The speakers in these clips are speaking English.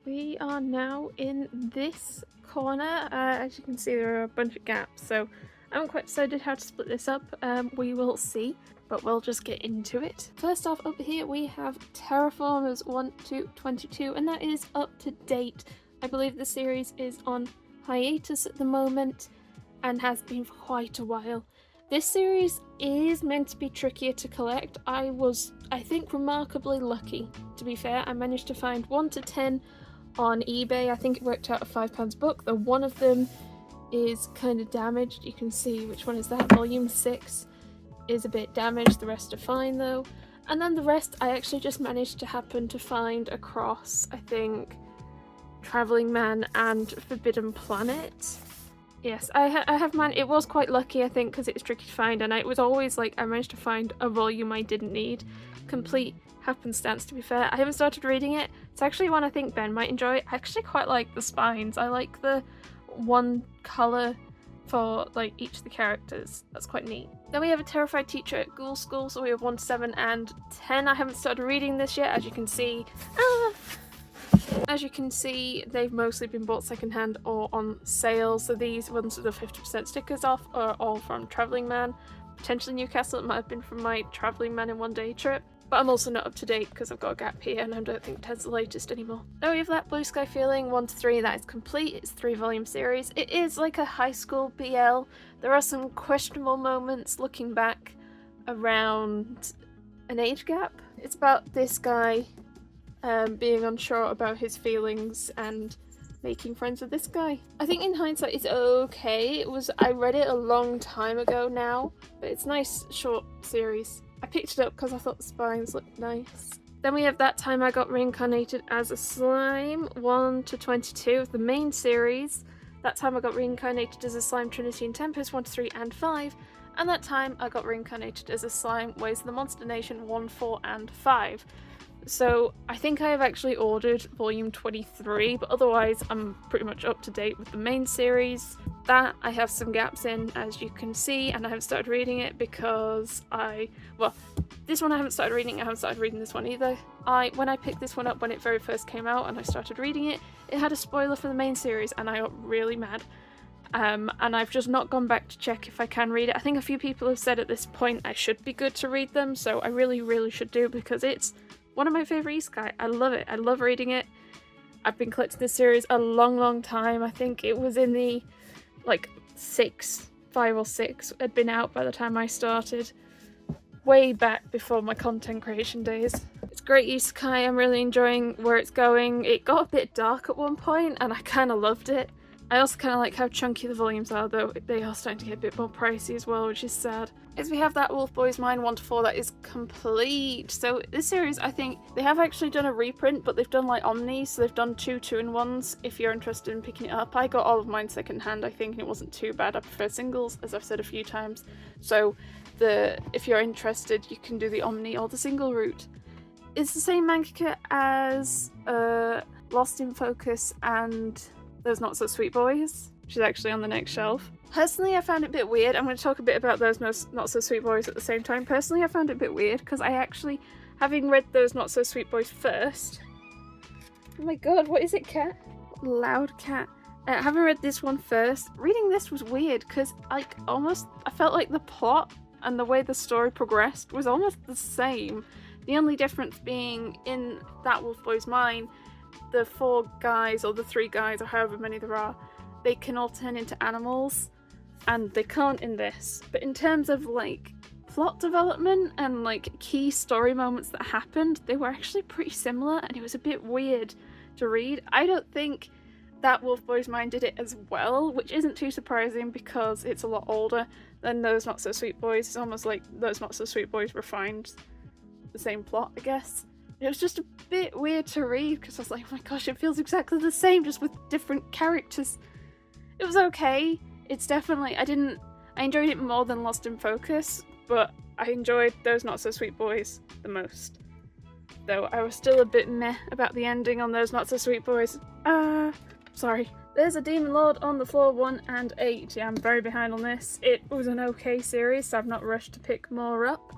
We are now in this corner. As you can see, there are a bunch of gaps, so I haven't quite decided how to split this up. We will see, but we'll just get into it. First off, up here we have Terraformers 1 to 22, and that is up to date. I believe the series is on hiatus at the moment and has been for quite a while. This series is meant to be trickier to collect. I think, remarkably lucky, to be fair. I managed to find 1 to 10 on eBay. I think it worked out a £5 book, though one of them is kind of damaged. You can see which one is that. Volume 6 is a bit damaged, the rest are fine though. And then the rest I actually just managed to happen to find across, I think, Travelling Man and Forbidden Planet. Yes, I have man. It was quite lucky, I think, because it's tricky to find, and it was always like I managed to find a volume I didn't need. Complete happenstance, to be fair. I haven't started reading it. It's actually one I think Ben might enjoy. I actually quite like the spines. I like the one colour for like each of the characters. That's quite neat. Then we have a terrified teacher at Ghoul School, so we have 1 to 7 and 10. I haven't started reading this yet, as you can see. As you can see, they've mostly been bought secondhand or on sale, so these ones with the 50% stickers off are all from Travelling Man. Potentially Newcastle, it might have been from my Travelling Man in one day trip. But I'm also not up to date because I've got a gap here and I don't think 10's the latest anymore. Now we have that Blue Sky Feeling 1 to 3, that is complete. It's a 3-volume series. It is like a high school BL. There are some questionable moments looking back around an age gap. It's about this guy being unsure about his feelings and making friends with this guy. I think in hindsight it's okay. I read it a long time ago now, but it's a nice short series. I picked it up because I thought the spines looked nice. Then we have That Time I Got Reincarnated as a Slime 1 to 22 of the main series. That Time I Got Reincarnated as a Slime Trinity and Tempest 1 to 3 and 5. And That Time I Got Reincarnated as a Slime Ways of the Monster Nation 1, 4 and 5. So I think I have actually ordered volume 23, but otherwise I'm pretty much up to date with the main series. That I have some gaps in, as you can see, and I haven't started reading it because this one I haven't started reading. I haven't started reading this one either. When I picked this one up when it very first came out and I started reading it, it had a spoiler for the main series and I got really mad. And I've just not gone back to check if I can read it. I think a few people have said at this point I should be good to read them, so I really, really should do, because it's one of my favourite isekai. I love it. I love reading it. I've been collecting this series a long, long time. I think it was in the 5 or 6 had been out by the time I started. Way back before my content creation days. It's great isekai. I'm really enjoying where it's going. It got a bit dark at one point and I kind of loved it. I also kind of like how chunky the volumes are, though they are starting to get a bit more pricey as well, which is sad. As we have that Wolf Boy's Mine 1 to 4, that is complete. So this series, I think, they have actually done a reprint, but they've done like omnis, so they've done 2 2-in-1s if you're interested in picking it up. I got all of mine secondhand, I think, and it wasn't too bad. I prefer singles, as I've said a few times. So if you're interested, you can do the omni or the single route. It's the same mangaka as Lost in Focus and Those Not So Sweet Boys, which is actually on the next shelf. Personally, I found it a bit weird. I'm going to talk a bit about Those Not So Sweet Boys at the same time. Personally, I found it a bit weird because I actually, having read Those Not So Sweet Boys first... Oh my god, what is it, cat? Loud cat. Having read this one first, reading this was weird because I felt like the plot and the way the story progressed was almost the same. The only difference being in That Wolf Boy's Mine, the 4 guys, or the 3 guys, or however many there are, they can all turn into animals, and they can't in this. But in terms of plot development and key story moments that happened, they were actually pretty similar, and it was a bit weird to read. I don't think That Wolf Boy's Mine did it as well, which isn't too surprising because it's a lot older than Those Not So Sweet Boys. It's almost like Those Not So Sweet Boys refined the same plot, I guess. It was just a bit weird to read because I was like, oh my gosh, it feels exactly the same, just with different characters. It was okay. It's definitely, I enjoyed it more than Lost in Focus, but I enjoyed Those Not So Sweet Boys the most. Though I was still a bit meh about the ending on Those Not So Sweet Boys. Sorry. There's a Demon Lord on the floor 1 and 8. Yeah, I'm very behind on this. It was an okay series, so I've not rushed to pick more up.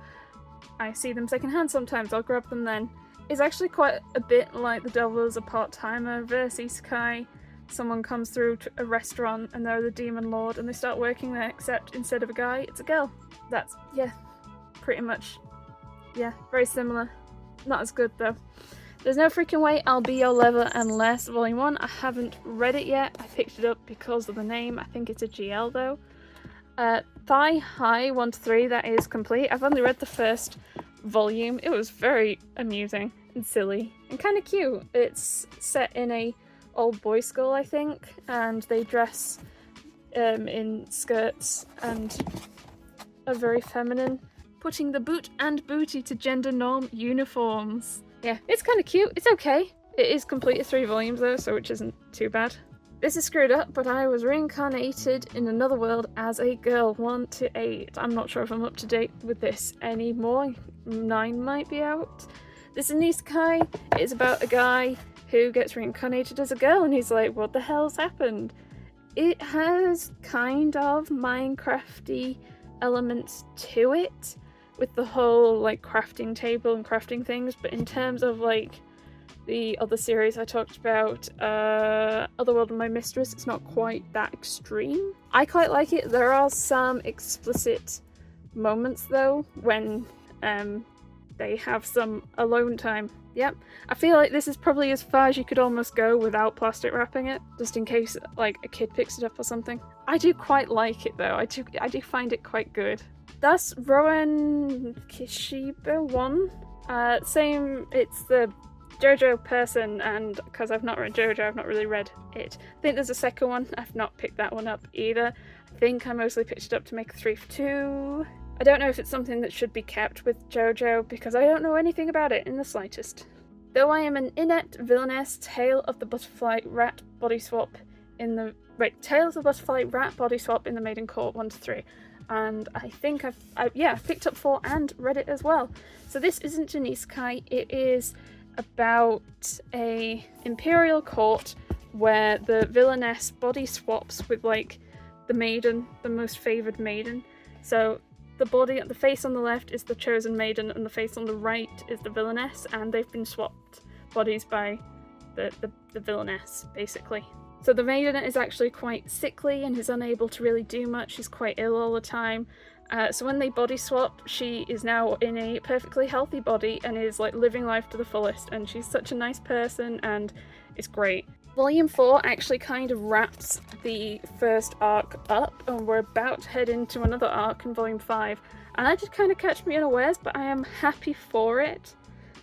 I see them secondhand sometimes, I'll grab them then. It's actually quite a bit like The Devil is a Part-Timer versus Isekai. Someone comes through to a restaurant and they're the demon lord and they start working there, except instead of a guy, it's a girl. That's, yeah, pretty much, yeah, very similar. Not as good though. There's no freaking way I'll be your level unless Volume 1. I haven't read it yet. I picked it up because of the name. I think it's a GL though. Thigh High 1 to 3, that is complete. I've only read the first volume. It was very amusing and silly and kind of cute. It's set in a old boys' school, I think, and they dress in skirts and are very feminine, putting the boot and booty to gender norm uniforms. Yeah, it's kind of cute. It's okay. It is completed 3 volumes though, so which isn't too bad. This is screwed up, but I was reincarnated in another world as a girl, 1 to 8. I'm not sure if I'm up to date with this anymore. 9 might be out. This is an isekai. It is about a guy who gets reincarnated as a girl, and he's like, what the hell's happened? It has kind of Minecrafty elements to it, with the whole like crafting table and crafting things, but in terms of like the other series I talked about, Otherworld and My Mistress, it's not quite that extreme. I quite like it. There are some explicit moments though when they have some alone time. Yep, I feel like this is probably as far as you could almost go without plastic wrapping it, just in case like a kid picks it up or something. I do quite like it though. I do find it quite good. That's Rowan Kishiba 1. Same, it's the JoJo person, and because I've not read JoJo, I've not really read it. I think there's a second one. I've not picked that one up either. I think I mostly picked it up to make a 3 for 2. I don't know if it's something that should be kept with JoJo because I don't know anything about it in the slightest. Though I am an inept villainess, Tale of the Butterfly Rat body swap in the Tale of the Butterfly Rat body swap in the Maiden Court 1 to 3. And I think I've picked up 4 and read it as well. So this isn't an isekai. It is about a imperial court where the villainess body swaps with like the maiden, the most favoured maiden. So the face on the left is the chosen maiden and the face on the right is the villainess, and they've been swapped bodies by the villainess basically. So the maiden is actually quite sickly and is unable to really do much. She's quite ill all the time. So when they body swap, she is now in a perfectly healthy body and is like living life to the fullest, and she's such a nice person and it's great. Volume 4 actually kind of wraps the first arc up, and we're about to head into another arc in Volume 5. And that did kind of catch me unawares, but I am happy for it.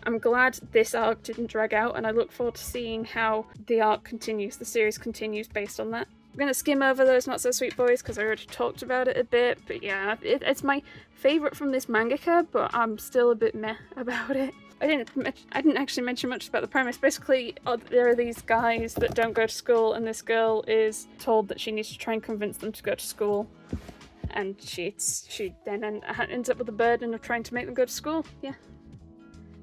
I'm glad this arc didn't drag out, and I look forward to seeing how the arc continues, the series continues based on that. I'm going to skim over those Not So Sweet Boys because I already talked about it a bit, but yeah, it's my favourite from this mangaka, but I'm still a bit meh about it. I didn't actually mention much about the premise. Basically, there are these guys that don't go to school, and this girl is told that she needs to try and convince them to go to school, and she then ends up with the burden of trying to make them go to school. Yeah.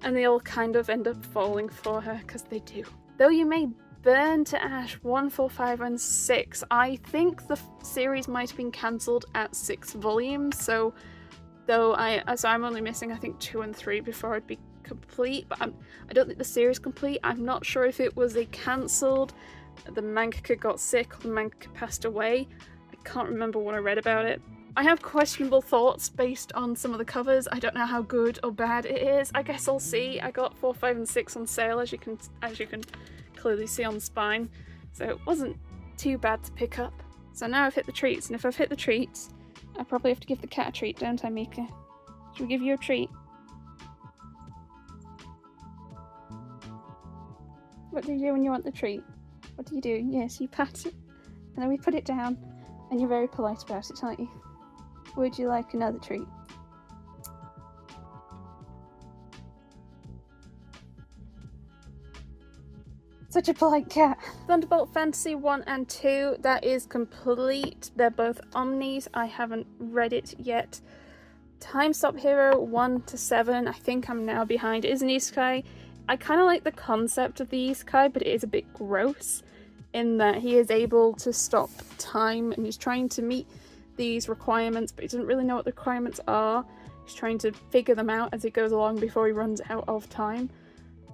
And they all kind of end up falling for her, because they do. Though you may burn to ash 1, 4, 5, and 6, I think the series might have been cancelled at 6 volumes, so I'm only missing I think 2 and 3 before I'd be complete, but I don't think the series complete. I'm not sure if it was cancelled, the mangaka got sick, or the mangaka passed away. I can't remember what I read about it. I have questionable thoughts based on some of the covers. I don't know how good or bad it is. I guess I'll see. I got 4, 5, and 6 on sale, as you can clearly see on the spine, so it wasn't too bad to pick up. So now I've hit the treats, and if I've hit the treats, I probably have to give the cat a treat, don't I, Mika? Should we give you a treat? What do you do when you want the treat? What do you do? Yes, you pat it, and then we put it down, and you're very polite about it, aren't you? Would you like another treat? Such a polite cat. Thunderbolt Fantasy 1 and 2, that is complete. They're both omnis. I haven't read it yet. Time Stop Hero 1 to 7, I think I'm now behind. It is an isekai. I kind of like the concept of the isekai, but it is a bit gross in that he is able to stop time and he's trying to meet these requirements, but he doesn't really know what the requirements are. He's trying to figure them out as he goes along before he runs out of time.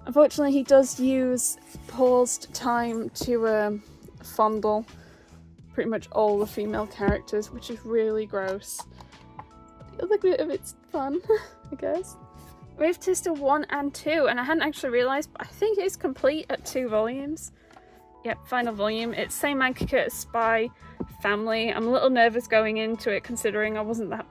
Unfortunately, he does use paused time to fondle pretty much all the female characters, which is really gross. The other bit of it's fun, I guess. We have Tista 1 and 2, and I hadn't actually realised, but I think it is complete at 2 volumes. Yep, final volume. It's same mangaka as Spy Family. I'm a little nervous going into it, considering I wasn't that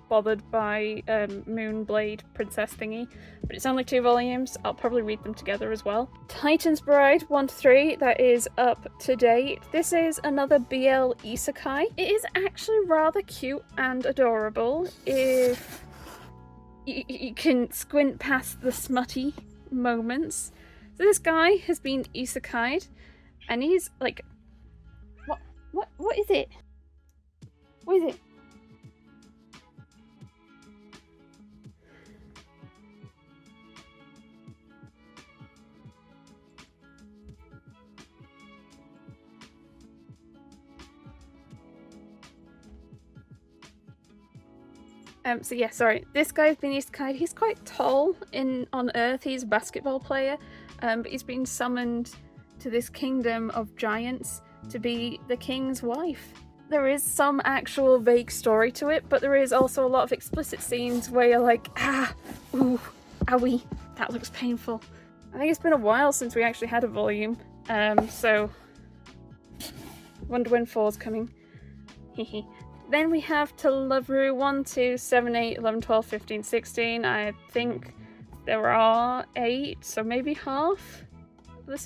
bothered by Moonblade Princess thingy, but it's only 2 volumes. I'll probably read them together as well. Titan's Bride 1-3, that is up to date. This is another BL Isekai. It is actually rather cute and adorable if you can squint past the smutty moments. So this guy has been isekai'd, and he's like, what is it? What is it? So yeah, sorry. This guy's been isekai'd. He's quite tall on Earth. He's a basketball player, but he's been summoned to this kingdom of giants to be the king's wife. There is some actual vague story to it, but there is also a lot of explicit scenes where you're like, ooh, owie, that looks painful. I think it's been a while since we actually had a volume, so wonder when 4's coming. Hehe. Then we have To Love Ru 1, 2, 7, 8, 11, 12, 15, 16. I think there are 8, so maybe half.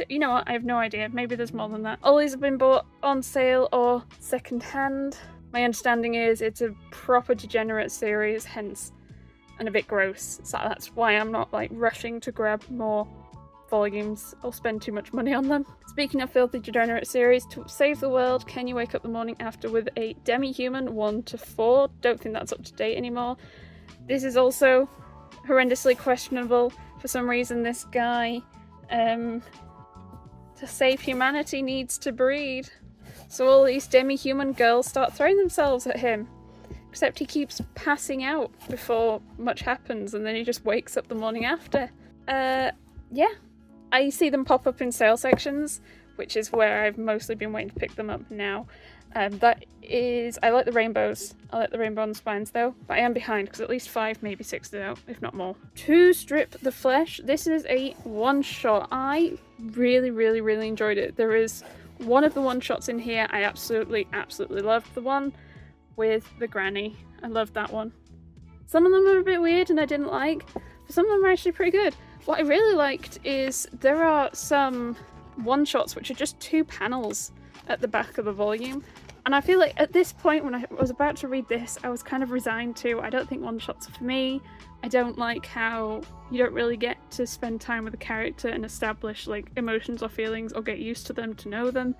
You know what? I have no idea. Maybe there's more than that. All these have been bought on sale or second hand. My understanding is it's a proper degenerate series, hence, and a bit gross. So that's why I'm not like rushing to grab more volumes or spend too much money on them. Speaking of filthy degenerate series, to save the world, can you wake up the morning after with a demi-human 1-4? Don't think that's up to date anymore. This is also horrendously questionable. For some reason this guy, to save humanity, needs to breed. So all these demi-human girls start throwing themselves at him. Except he keeps passing out before much happens, and then he just wakes up the morning after. Yeah. I see them pop up in sale sections, which is where I've mostly been waiting to pick them up now. That is... I like the rainbows. I like the rainbow on the spines though, but I am behind because at least 5, maybe 6 are out, if not more. To Strip the Flesh. This is a one-shot. I really enjoyed it. There is one of the one-shots in here I absolutely loved. The one with the granny. I loved that one. Some of them are a bit weird and I didn't like, but some of them are actually pretty good. What I really liked is there are some one-shots which are just 2 panels at the back of the volume, and I feel like at this point when I was about to read this I was kind of resigned to, I don't think one-shots are for me. I don't like how you don't really get to spend time with a character and establish like emotions or feelings or get used to them to know them.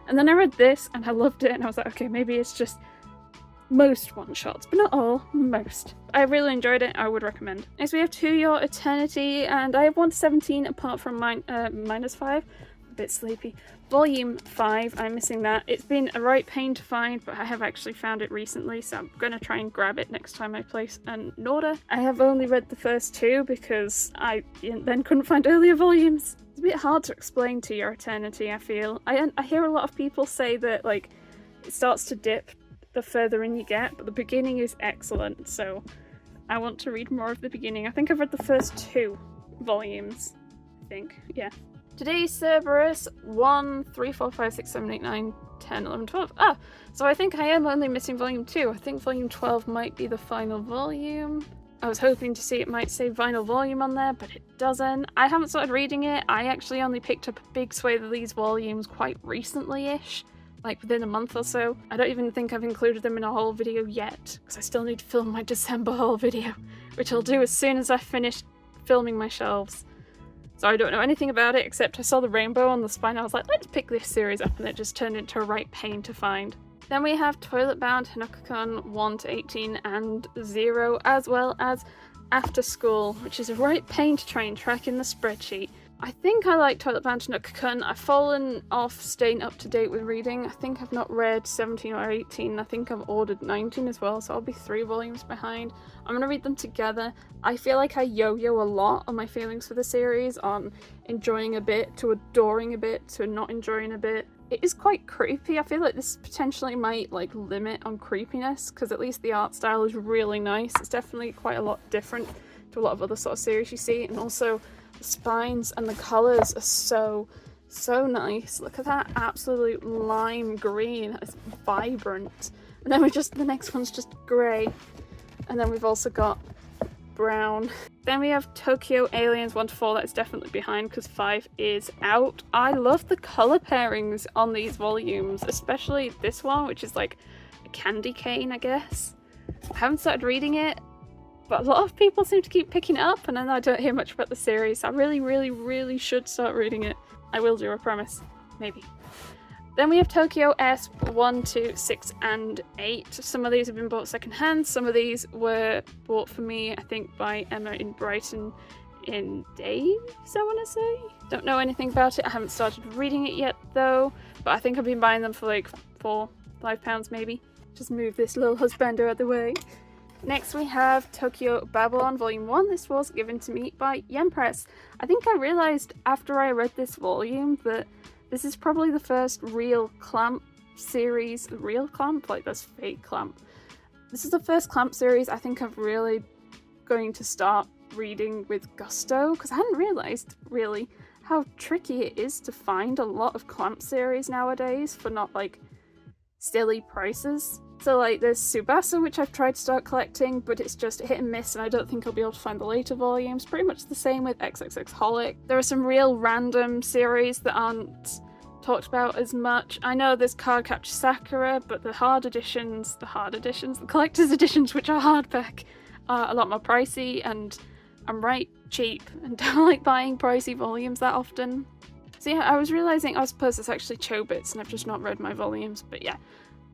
And then I read this and I loved it and I was like, okay, maybe it's just most one-shots, but not all, most. I really enjoyed it, I would recommend. Next we have To Your Eternity, and I have 1-17 apart from -5. A bit sleepy. Volume 5, I'm missing that. It's been a right pain to find, but I have actually found it recently, so I'm gonna try and grab it next time I place an order. I have only read the first 2 because I then couldn't find earlier volumes. It's a bit hard to explain To Your Eternity, I feel. I hear a lot of people say that like it starts to dip the further in you get, but the beginning is excellent, so I want to read more of the beginning. I think I've read the first 2 volumes, I think, yeah. Today's Cerberus 1, 3, 4, 5, 6, 7, 8, 9, 10, 11, 12. Ah, so I think I am only missing volume 2. I think volume 12 might be the final volume. I was hoping to see it might say vinyl volume on there, but it doesn't. I haven't started reading it. I actually only picked up a big swathe of these volumes quite recently-ish. Like within a month or so. I don't even think I've included them in a haul video yet, because I still need to film my December haul video, which I'll do as soon as I finish filming my shelves. So I don't know anything about it, except I saw the rainbow on the spine. I was like, let's pick this series up, and it just turned into a right pain to find. Then we have Toilet Bound Hinokakon 1-18 and 0, as well as After School, which is a right pain to try and track in the spreadsheet. I think I like Toilet Banter no Cocoon. I've fallen off staying up to date with reading. I think I've not read 17 or 18. I think I've ordered 19 as well, so I'll be 3 volumes behind. I'm going to read them together. I feel like I yo-yo a lot on my feelings for the series, on enjoying a bit, to adoring a bit, to not enjoying a bit. It is quite creepy. I feel like this potentially might like limit on creepiness, because at least the art style is really nice. It's definitely quite a lot different to a lot of other sort of series you see, and also the spines and the colours are so nice. Look at that absolute lime green. It's vibrant. And then the next one's just grey. And then we've also got brown. Then we have Tokyo Aliens 1 to 4. That's definitely behind because 5 is out. I love the colour pairings on these volumes, especially this one, which is like a candy cane, I guess. I haven't started reading it, but a lot of people seem to keep picking it up, and then I don't hear much about the series. I really should start reading it. I will do, I promise. Maybe. Then we have Tokyo S 1, 2, 6, and 8. Some of these have been bought secondhand. Some of these were bought for me, I think, by Emma in Brighton in days, I want to say. Don't know anything about it. I haven't started reading it yet, though. But I think I've been buying them for like £4-5 maybe. Just move this little husbander out of the way. Next we have Tokyo Babylon Volume 1. This was given to me by Yen Press. I think I realised after I read this volume that this is probably the first real Clamp series. Real Clamp? Like that's fake Clamp. This is the first Clamp series I think I'm really going to start reading with gusto, because I hadn't realised really how tricky it is to find a lot of Clamp series nowadays for not like silly prices. So like there's Subasa, which I've tried to start collecting, but it's just hit and miss, and I don't think I'll be able to find the later volumes. Pretty much the same with XXX Holic. There are some real random series that aren't talked about as much. I know there's Cardcaptor Sakura, but the collector's editions, which are hardback, are a lot more pricey, and I'm right cheap and don't like buying pricey volumes that often. So yeah, I was realising I suppose it's actually Chobits and I've just not read my volumes, but yeah.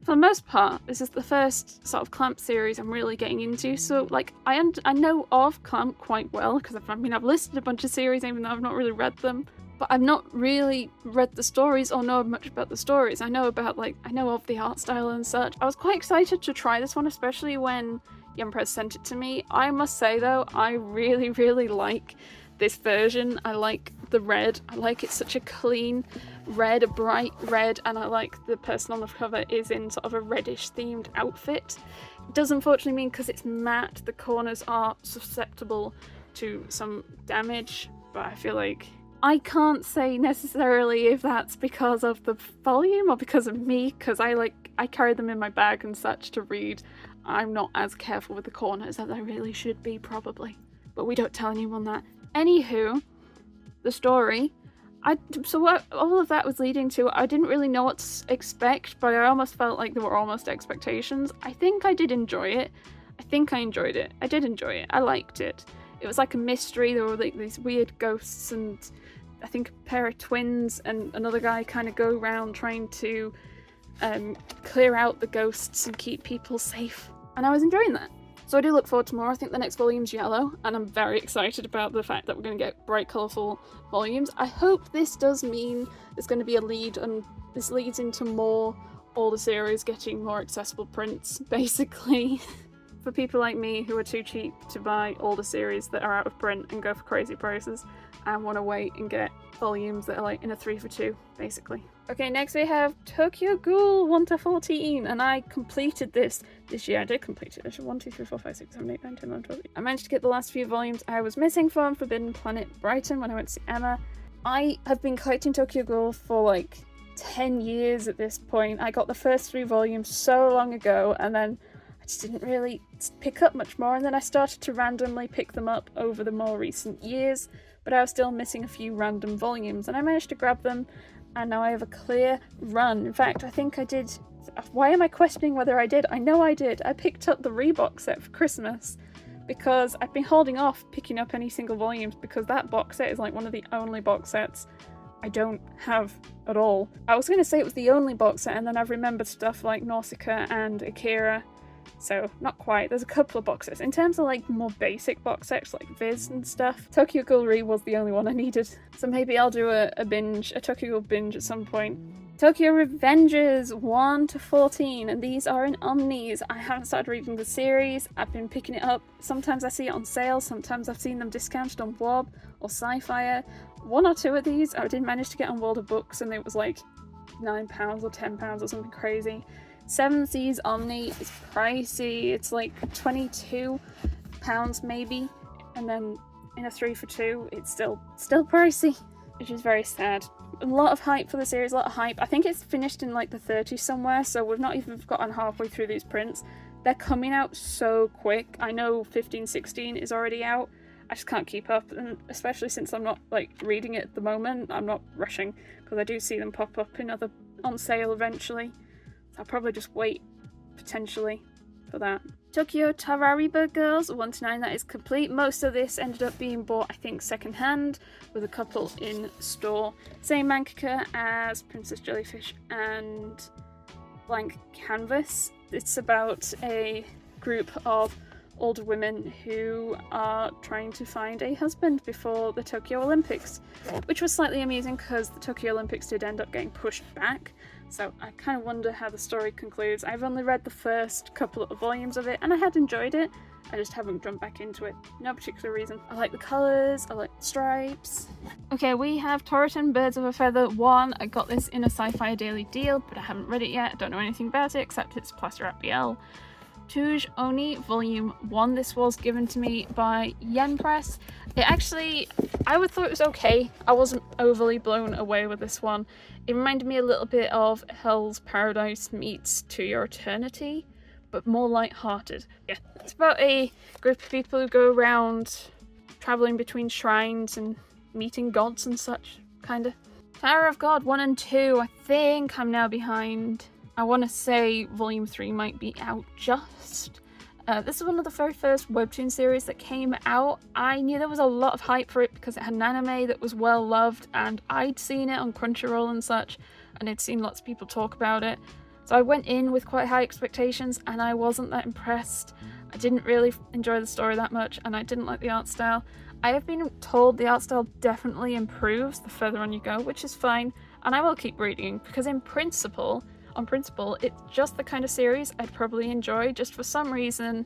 For the most part, this is the first sort of Clamp series I'm really getting into, so like I know of Clamp quite well, because I've listed a bunch of series even though I've not really read them, but I've not really read the stories or know much about the stories. I know of the art style and such. I was quite excited to try this one, especially when Yen Press sent it to me. I must say though, I really like this version. I like the red. I like it's such a clean red, a bright red, and I like the person on the cover is in sort of a reddish themed outfit. It does unfortunately mean because it's matte, the corners are susceptible to some damage, but I feel like I can't say necessarily if that's because of the volume or because of me, because I carry them in my bag and such to read. I'm not as careful with the corners as I really should be, probably, but we don't tell anyone that. Anywho, the story. So what all of that was leading to, I didn't really know what to expect, but I almost felt like there were almost expectations. I think I did enjoy it. I think I enjoyed it. I did enjoy it. I liked it. It was like a mystery. There were like these weird ghosts, and I think a pair of twins and another guy kind of go around trying to clear out the ghosts and keep people safe. And I was enjoying that. So I do look forward to more. I think the next volume's yellow, and I'm very excited about the fact that we're going to get bright, colourful volumes. I hope this does mean there's going to be a lead, and this leads into all the series getting more accessible prints, basically. For people like me who are too cheap to buy all the series that are out of print and go for crazy prices, and want to wait and get volumes that are like in a 3 for 2, basically. Okay, next we have Tokyo Ghoul 1 to 14, and I completed this year. I did complete it. 1, 2, 3, 4, 5, 6, 7, 8, 9, 10, 11, 12. I managed to get the last few volumes I was missing from Forbidden Planet Brighton when I went to see Emma. I have been collecting Tokyo Ghoul for like 10 years at this point. I got the first 3 volumes so long ago, and then I just didn't really pick up much more, and then I started to randomly pick them up over the more recent years, but I was still missing a few random volumes, and I managed to grab them, and now I have a clear run. In fact, I think I did. Why am I questioning whether I did? I know I did. I picked up the Reebok set for Christmas because I've been holding off picking up any single volumes, because that box set is like one of the only box sets I don't have at all. I was going to say it was the only box set, and then I've remembered stuff like Nausicaa and Akira So not quite. There's a couple of boxes. In terms of like more basic box sets like Viz and stuff, Tokyo Ghoul Re was the only one I needed. So maybe I'll do a Tokyo Ghoul binge at some point. Tokyo Revengers 1 to 14, and these are in omnis. I haven't started reading the series. I've been picking it up. Sometimes I see it on sale, sometimes I've seen them discounted on Wob or Sci-Fi. One or two of these I did manage to get on World of Books, and it was like £9 or £10 or something crazy. 7 Seas Omni is pricey. It's like £22 maybe, and then in a 3 for 2 it's still pricey, which is very sad. A lot of hype for the series, a lot of hype. I think it's finished in like the 30s somewhere, so we've not even gotten halfway through these prints. They're coming out so quick. I know 15/16 is already out. I just can't keep up, and especially since I'm not like reading it at the moment, I'm not rushing because I do see them pop up on sale eventually. So I'll probably just wait potentially for that. Tokyo Tarariba Girls 1 to 9, that is complete. Most of this ended up being bought, I think, second hand, with a couple in store. Same mangaka as Princess Jellyfish and Blank Canvas. It's about a group of older women who are trying to find a husband before the Tokyo Olympics, which was slightly amusing because the Tokyo Olympics did end up getting pushed back. So I kind of wonder how the story concludes. I've only read the first couple of volumes of it and I had enjoyed it. I just haven't jumped back into it. No particular reason. I like the colours, I like the stripes. Okay, we have Toritan Birds of a Feather 1. I got this in a Sci-Fi daily deal, but I haven't read it yet. I don't know anything about it except it's Plaster at BL. Touge Oni Volume 1. This was given to me by Yen Press. I would thought it was okay. I wasn't overly blown away with this one. It reminded me a little bit of Hell's Paradise meets To Your Eternity, but more light-hearted. Yeah, it's about a group of people who go around travelling between shrines and meeting gods and such, kinda. Tower of God 1 and 2, I think I'm now behind. I want to say Volume 3 might be out just. This is one of the very first webtoon series that came out. I knew there was a lot of hype for it because it had an anime that was well loved, and I'd seen it on Crunchyroll and such, and I'd seen lots of people talk about it. So I went in with quite high expectations and I wasn't that impressed. I didn't really enjoy the story that much, and I didn't like the art style. I have been told the art style definitely improves the further on you go, which is fine, and I will keep reading because on principle, it's just the kind of series I'd probably enjoy. Just for some reason,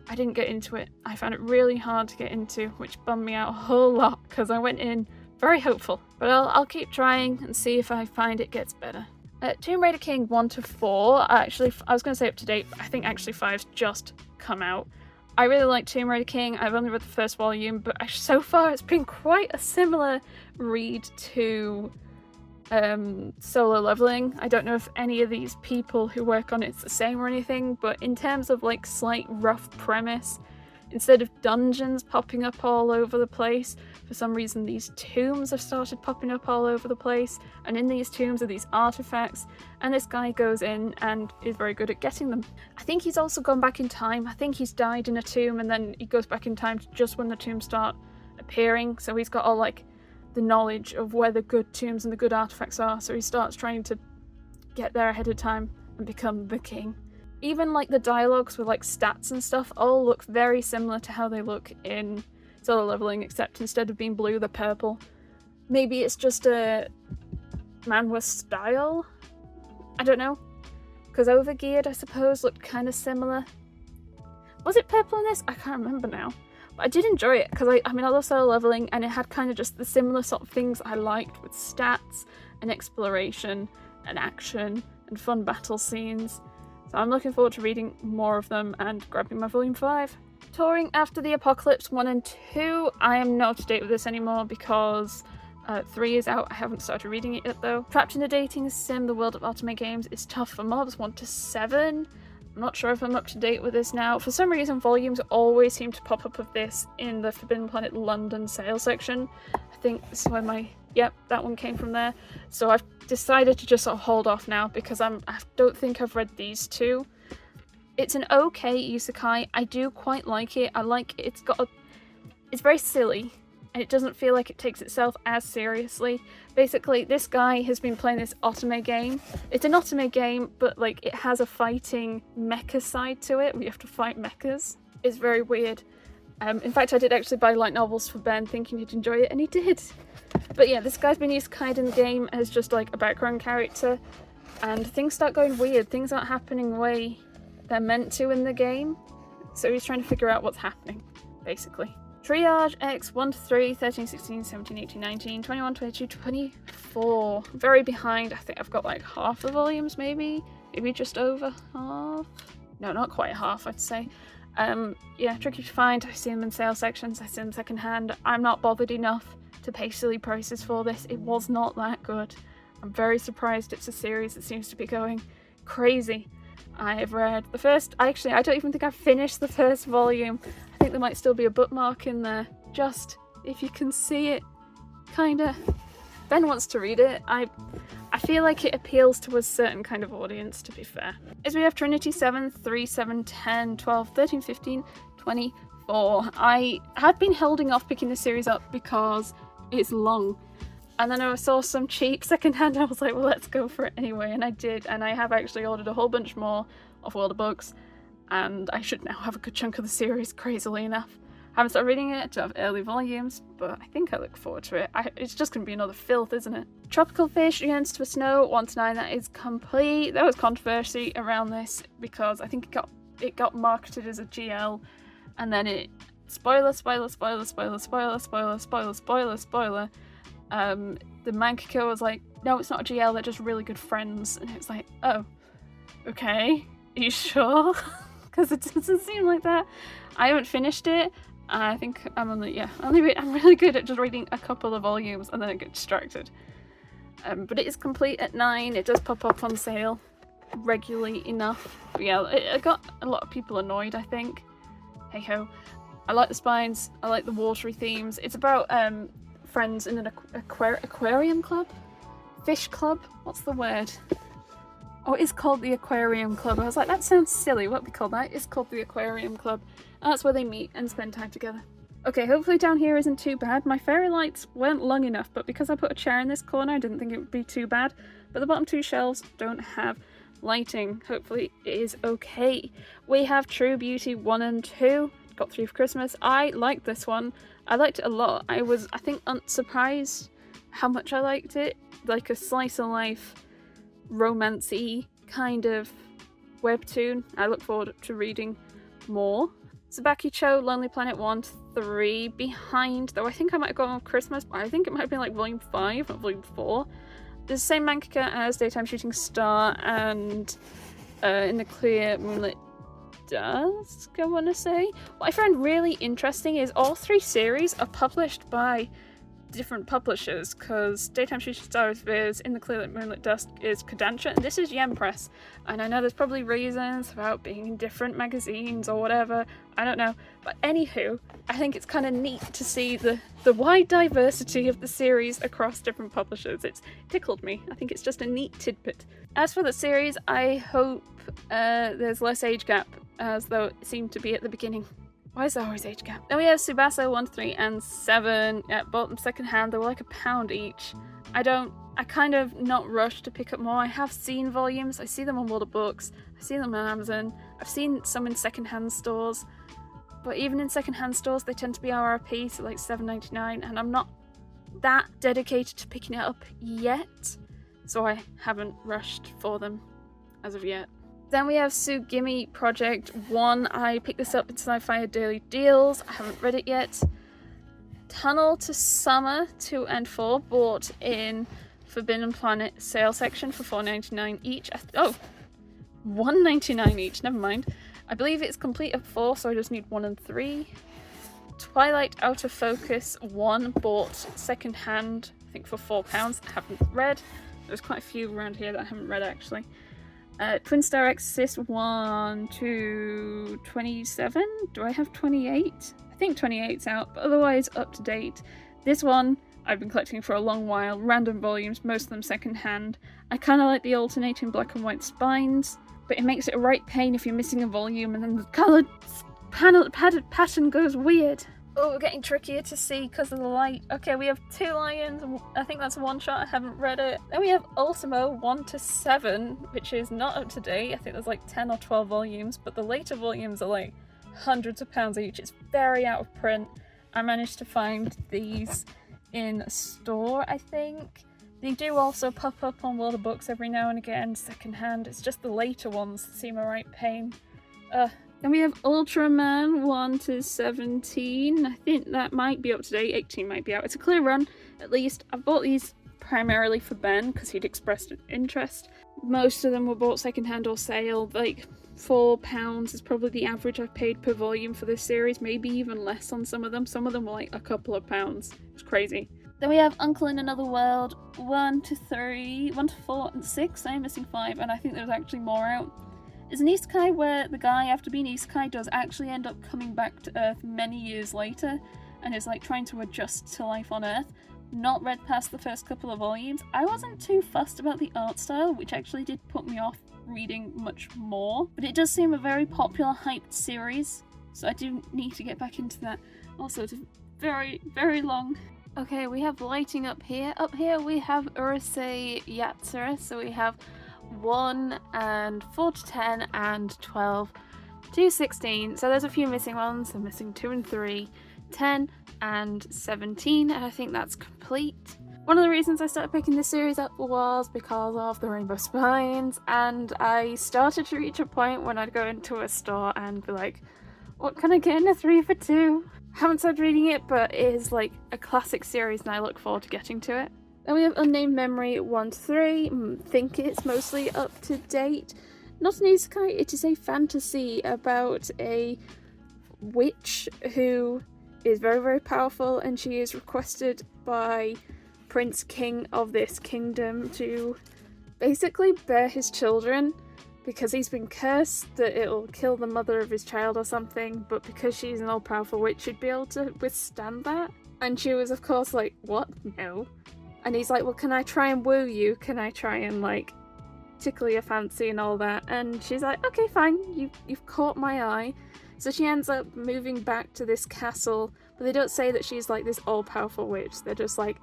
I didn't get into it. I found it really hard to get into, which bummed me out a whole lot because I went in very hopeful. But I'll keep trying and see if I find it gets better. Tomb Raider King 1 to 4. I was going to say up to date, but I think actually 5's just come out. I really like Tomb Raider King. I've only read the first volume, but so far it's been quite a similar read to Solo Leveling. I don't know if any of these people who work on it's the same or anything, but in terms of like slight rough premise, instead of dungeons popping up all over the place, for some reason these tombs have started popping up all over the place, and in these tombs are these artifacts, and this guy goes in and is very good at getting them. I think he's also gone back in time. I think he's died in a tomb and then he goes back in time to just when the tombs start appearing, so he's got all like the knowledge of where the good tombs and the good artifacts are, so he starts trying to get there ahead of time and become the king. Even like the dialogues with like stats and stuff all look very similar to how they look in Solo Leveling, except instead of being blue, they're purple. Maybe it's just a manhwa style? I don't know. Because Overgeared, I suppose, looked kind of similar. Was it purple in this? I can't remember now. I did enjoy it because I love Solo Leveling, and it had kind of just the similar sort of things I liked with stats and exploration and action and fun battle scenes. So I'm looking forward to reading more of them and grabbing my volume 5. Touring After the Apocalypse 1 and 2. I am not up to date with this anymore because 3 is out. I haven't started reading it yet though. Trapped in a Dating Sim, The World of Ultimate Games is tough for mobs 1 to 7. I'm not sure if I'm up to date with this now. For some reason, volumes always seem to pop up of this in the Forbidden Planet London sale section. I think this is where that one came from there. So I've decided to just sort of hold off now because I don't think I've read these two. It's an okay isekai. I do quite like it. I like it. It's very silly. and it doesn't feel like it takes itself as seriously. Basically, this guy has been playing this otome game. It's an otome game, but like it has a fighting mecha side to it. We have to fight mechas. It's very weird. In fact, I did actually buy light novels for Ben thinking he'd enjoy it, and he did. But yeah, this guy's been isekai in the game as just like a background character, and things start going weird. Things aren't happening the way they're meant to in the game. So he's trying to figure out what's happening, basically. Triage X 1 to 3, 13, 16, 17, 18, 19, 21, 22, 24. Very behind. I think I've got like half the volumes, maybe just over half. No, not quite half, I'd say. Yeah, tricky to find. I see them in sale sections, I see them secondhand. I'm not bothered enough to pay silly prices for this. It was not that good. I'm very surprised it's a series that seems to be going crazy. I have read the first, I don't even think I've finished the first volume. I think there might still be a bookmark in there, just if you can see it, kinda. Ben wants to read it. I feel like it appeals to a certain kind of audience, to be fair. As we have Trinity 7, 3, 7, 10, 12, 13, 15, 24. I had been holding off picking the series up because it's long. And then I saw some cheap secondhand, I was like, well, let's go for it anyway, and I did, and I have actually ordered a whole bunch more of World of Books, and I should now have a good chunk of the series, crazily enough. I haven't started reading it to have early volumes, but I think I look forward to it. It's just going to be another filth, isn't it? Tropical Fish Yearns for Snow 1 to 9, that is complete. There was controversy around this because I think it got marketed as a GL, and then it spoiler. The mangaka was like, no, it's not a GL, they're just really good friends. And it's like, oh, okay, are you sure? Because it doesn't seem like that. I haven't finished it. I think I'm really good at just reading a couple of volumes and then I get distracted. But it is complete at 9. It does pop up on sale regularly enough. But yeah, it got a lot of people annoyed, I think. Hey ho. I like the spines. I like the watery themes. It's about friends in an aquarium club? Fish club? What's the word? Oh, it is called the Aquarium Club. I was like, that sounds silly. What we call that? It's called the Aquarium Club. And that's where they meet and spend time together. Okay, hopefully down here isn't too bad. My fairy lights weren't long enough, but because I put a chair in this corner, I didn't think it would be too bad. But the bottom 2 shelves don't have lighting. Hopefully it is okay. We have True Beauty 1 and 2. Got 3 for Christmas. I liked this one. I liked it a lot. I think, unsurprised how much I liked it. Like a slice of life, romance-y kind of webtoon. I look forward to reading more. Sabaki Cho, Lonely Planet 1 to 3, behind, though I think I might have gone on Christmas, but I think it might have been like volume 5, not volume 4. There's the same mangaka as Daytime Shooting Star and In the Clear Moonlit Dusk, I want to say. What I find really interesting is all 3 series are published by different publishers, because Daytime Shooting Star is Viz, In the Clear Moonlit Dusk is Kodansha, and this is Yen Press. And I know there's probably reasons about being in different magazines or whatever, I don't know. But anywho, I think it's kind of neat to see the wide diversity of the series across different publishers. It's tickled me. I think it's just a neat tidbit. As for the series, I hope there's less age gap, as though it seemed to be at the beginning. Why is there always age gap? Then we have Subasa 1, 3, and 7. Yeah, bought them second hand. They were like £1 each. I kind of not rushed to pick up more. I have seen volumes. I see them on World of Books. I see them on Amazon. I've seen some in second-hand stores. But even in second-hand stores, they tend to be RRP, so like $7.99. And I'm not that dedicated to picking it up yet. So I haven't rushed for them as of yet. Then we have Tsugimi Project 1. I picked this up in Sci-Fi Daily Deals. I haven't read it yet. Tunnel to Summer 2 and 4 bought in Forbidden Planet sale section for $4.99 each. $1.99 each, never mind. I believe it's complete at 4, so I just need 1 and 3. Twilight Out of Focus 1 bought second hand, I think for £4. I haven't read. There's quite a few around here that I haven't read actually. Twin Star Exorcist 1 to 27? Do I have 28? I think 28's out, but otherwise up to date. This one I've been collecting for a long while, random volumes, most of them second hand. I kind of like the alternating black and white spines, but it makes it a right pain if you're missing a volume and then the coloured pattern goes weird. Oh, we're getting trickier to see because of the light. Okay, we have 2 lions. I think that's one shot. I haven't read it. Then we have Ultimo 1 to 7, which is not up to date. I think there's like 10 or 12 volumes, but the later volumes are like hundreds of pounds each. It's very out of print. I managed to find these in a store, I think. They do also pop up on World of Books every now and again, secondhand. It's just the later ones that seem a right pain. Then we have Ultraman 1 to 17. I think that might be up to date. 18 might be out. It's a clear run, at least. I've bought these primarily for Ben because he'd expressed an interest. Most of them were bought secondhand or sale. Like £4 is probably the average I've paid per volume for this series. Maybe even less on some of them. Some of them were like a couple of pounds. It's crazy. Then we have Uncle in Another World 1 to 3, 1 to 4 and 6. I'm missing 5, and I think there's actually more out. It's an isekai where the guy, after being isekai, does actually end up coming back to Earth many years later and is like trying to adjust to life on Earth. Not read past the first couple of volumes. I wasn't too fussed about the art style, which actually did put me off reading much more, but it does seem a very popular, hyped series, so I do need to get back into that. Also, it's very, very long. Okay, we have lighting up here. Up here we have Urusei Yatsura, so we have 1 and 4 to 10 and 12 to 16. So there's a few missing ones. I'm missing 2 and 3, 10 and 17, and I think that's complete. One of the reasons I started picking this series up was because of the Rainbow Spines, and I started to reach a point when I'd go into a store and be like, what can I get in a 3 for 2? Haven't started reading it, but it is like a classic series and I look forward to getting to it. Then we have Unnamed Memory 1 to 3. Think it's mostly up to date. Not an isekai, it is a fantasy about a witch who is very, very powerful, and she is requested by Prince King of this kingdom to basically bear his children because he's been cursed that it'll kill the mother of his child or something, but because she's an all-powerful witch, she'd be able to withstand that. And she was, of course, like, what? No. And he's like, well, can I try and woo you? Can I try and, like, tickle your fancy and all that? And she's like, okay, fine, you've caught my eye. So she ends up moving back to this castle, but they don't say that she's, like, this all-powerful witch. They're just like,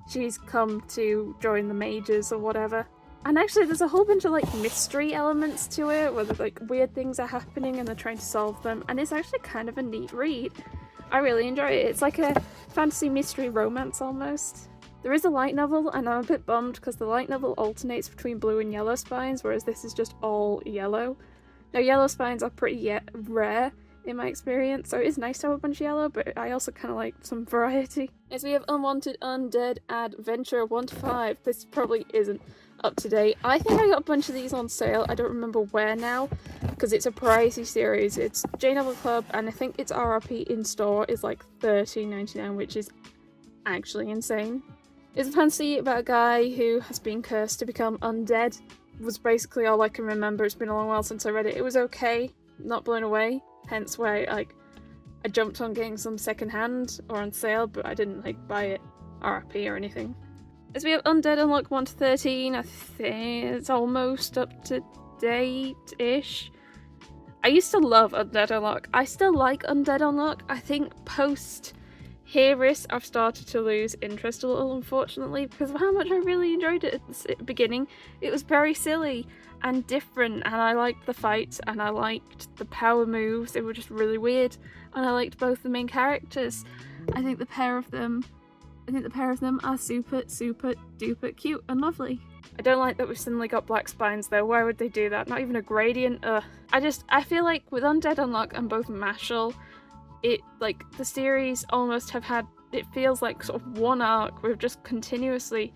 she's come to join the mages or whatever. And actually there's a whole bunch of like mystery elements to it, where like weird things are happening and they're trying to solve them, and it's actually kind of a neat read. I really enjoy it. It's like a fantasy mystery romance almost. There is a light novel, and I'm a bit bummed because the light novel alternates between blue and yellow spines, whereas this is just all yellow. Now yellow spines are pretty rare in my experience, so it is nice to have a bunch of yellow, but I also kind of like some variety. As we have Unwanted Undead Adventure 1 to 5. This probably isn't up to date. I think I got a bunch of these on sale. I don't remember where now because it's a pricey series. It's J Novel Club, and I think its RRP in store is like $13.99, which is actually insane. It's a fantasy about a guy who has been cursed to become undead. Was basically all I can remember. It's been a long while since I read it. It was okay, not blown away. Hence why I jumped on getting some secondhand or on sale, but I didn't like buy it RRP or anything. As we have Undead Unlock 1 to 13, I think it's almost up to date-ish. I used to love Undead Unlock. I still like Undead Unlock. I think post Heris I've started to lose interest a little, unfortunately, because of how much I really enjoyed it at the beginning. It was very silly and different, and I liked the fights, and I liked the power moves. They were just really weird, and I liked both the main characters. I think the pair of them are super, super duper cute and lovely. I don't like that we've suddenly got black spines though. Why would they do that? Not even a gradient. I feel like with Undead Unlock and both Mashal, it like the series almost have had, it feels like sort of one arc. We're just continuously,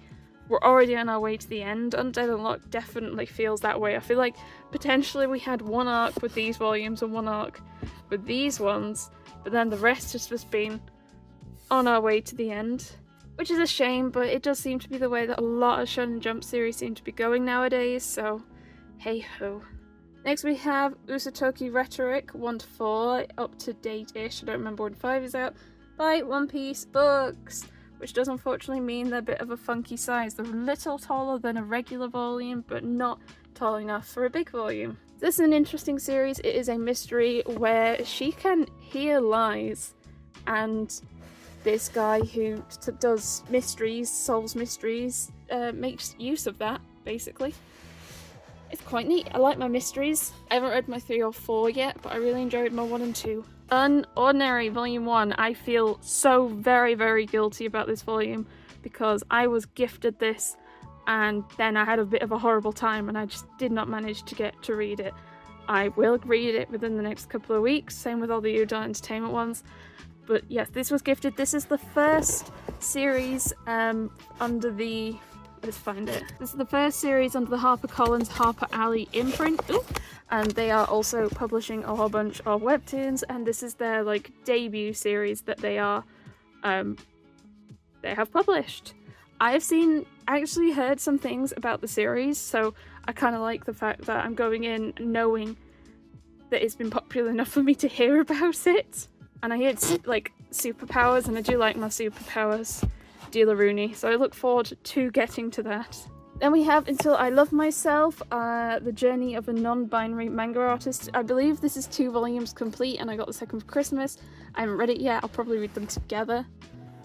we're already on our way to the end. Undead Unlock definitely feels that way. I feel like potentially we had one arc with these volumes and one arc with these ones, but then the rest has just been on our way to the end. Which is a shame, but it does seem to be the way that a lot of Shonen Jump series seem to be going nowadays, so hey ho. Next we have Usatoki Rhetoric 1 to 4, up to date-ish, I don't remember when 5 is out, by One Piece Books, which does unfortunately mean they're a bit of a funky size. They're a little taller than a regular volume, but not tall enough for a big volume. This is an interesting series. It is a mystery where she can hear lies, and this guy who does mysteries, solves mysteries, makes use of that, basically. It's quite neat. I like my mysteries. I haven't read my 3 or 4 yet, but I really enjoyed my 1 and 2. Unordinary Volume 1. I feel so very, very guilty about this volume because I was gifted this and then I had a bit of a horrible time and I just did not manage to get to read it. I will read it within the next couple of weeks, same with all the Udon Entertainment ones. But yes, this was gifted. This is the first series under the... Let's find it. This is the first series under the HarperCollins Harper Alley imprint. Ooh. And they are also publishing a whole bunch of webtoons, and this is their like debut series that they have published. I have actually heard some things about the series, so I kind of like the fact that I'm going in knowing that it's been popular enough for me to hear about it. And I hear it's like superpowers, and I do like my superpowers. Dealer Rooney, so I look forward to getting to that. Then we have Until I Love Myself, the journey of a non-binary manga artist. I believe this is 2 volumes complete and I got the second for Christmas. I haven't read it yet, I'll probably read them together.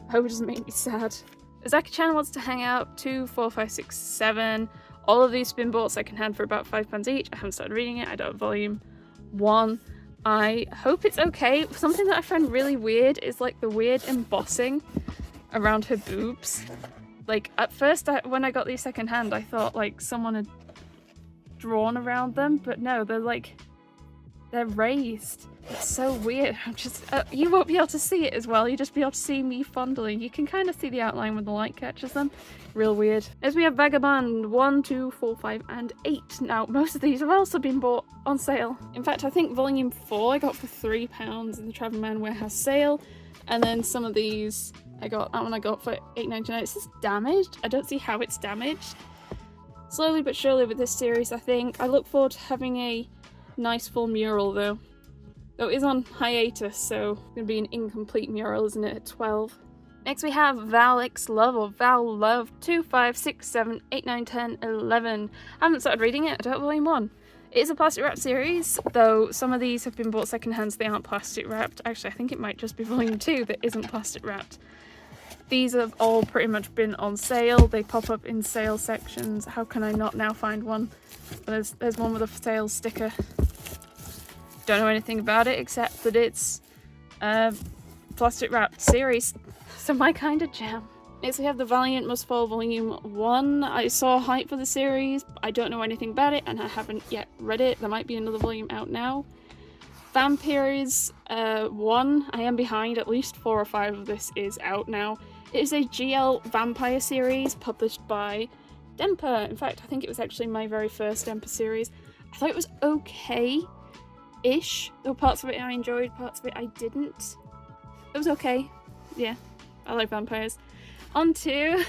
I hope it doesn't make me sad. Azaki-chan Wants to Hang Out, 2, 4, 5, 6, 7. All of these have been bought secondhand for about £5 each. I haven't started reading it, I don't have volume 1. I hope it's okay. Something that I find really weird is like the weird embossing around her boobs. Like at first when I got these secondhand I thought like someone had drawn around them, but no, they're raised. It's so weird. I'm just you won't be able to see it as well, you just be able to see me fondling. You can kind of see the outline when the light catches them. Real weird. As we have Vagabond 1, 2, 4, 5 and 8. Now most of these have also been bought on sale. In fact I think volume 4 I got for £3 in the Travel Man Warehouse sale, and then some of these that one I got for $8.99. Is this damaged? I don't see how it's damaged. Slowly but surely with this series, I think. I look forward to having a nice full mural though. Though it is on hiatus, so it's going to be an incomplete mural, isn't it, at 12. Next we have Val X Love, or Val Love, 2, 5, 6, 7, 8, 9, 10, 11. I haven't started reading it, I don't have volume 1. It is a plastic wrap series, though some of these have been bought secondhand, so they aren't plastic wrapped. Actually, I think it might just be volume 2 that isn't plastic wrapped. These have all pretty much been on sale. They pop up in sale sections. How can I not now find one? There's one with a sale sticker. Don't know anything about it except that it's a plastic wrapped series. So my kind of jam. Next we have The Valiant Must Fall Volume 1. I saw hype for the series. I don't know anything about it and I haven't yet read it. There might be another volume out now. Vampires 1. I am behind. At least 4 or 5 of this is out now. It is a GL vampire series published by Dempa. In fact, I think it was actually my very first Dempa series. I thought it was okay-ish. There were parts of it I enjoyed, parts of it I didn't. It was okay. Yeah, I like vampires. On to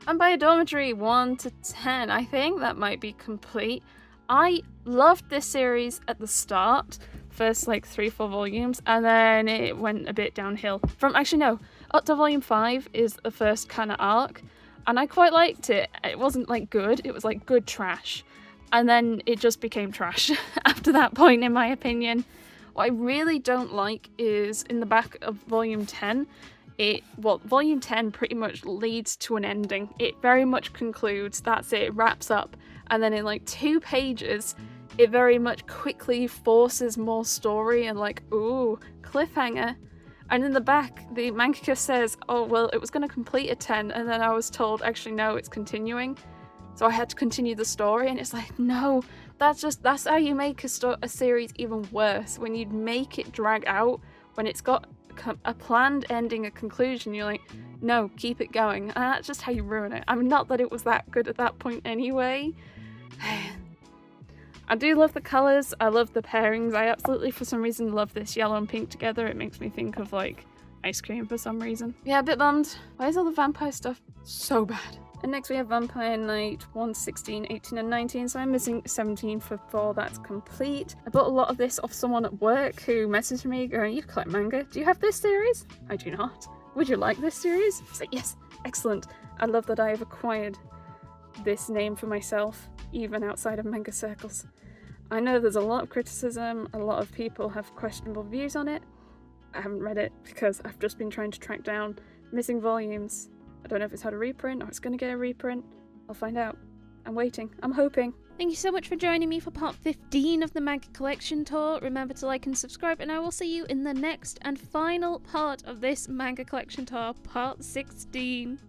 Vampire Dormitory 1 to 10. I think that might be complete. I loved this series at the start. First like 3-4 volumes, and then it went a bit downhill. Up to volume 5 is the first kind of arc, and I quite liked it. It wasn't like good, it was like good trash. And then it just became trash after that point, in my opinion. What I really don't like is in the back of volume 10, volume 10 pretty much leads to an ending. It very much concludes, that's it wraps up, and then in like 2 pages, it very much quickly forces more story and like, ooh, cliffhanger. And in the back, the mangaka says, oh, well, it was going to complete at 10, and then I was told, actually, no, it's continuing. So I had to continue the story, and it's like, no, that's how you make a series even worse. When you make it drag out, when it's got a planned ending, a conclusion, you're like, no, keep it going. And that's just how you ruin it. I mean, not that it was that good at that point anyway. I do love the colours, I love the pairings. I absolutely, for some reason, love this yellow and pink together. It makes me think of, like, ice cream for some reason. Yeah, a bit bummed. Why is all the vampire stuff so bad? And next we have Vampire Night 1, 16, 18 and 19, so I'm missing 17 for 4, that's complete. I bought a lot of this off someone at work who messaged me going, you collect manga, do you have this series? I do not. Would you like this series? I was like, yes, excellent. I love that I have acquired this name for myself, even outside of manga circles. I know there's a lot of criticism, a lot of people have questionable views on it. I haven't read it because I've just been trying to track down missing volumes. I don't know if it's had a reprint or it's going to get a reprint. I'll find out. I'm waiting. I'm hoping. Thank you so much for joining me for part 15 of the Manga Collection Tour. Remember to like and subscribe, and I will see you in the next and final part of this Manga Collection Tour, part 16.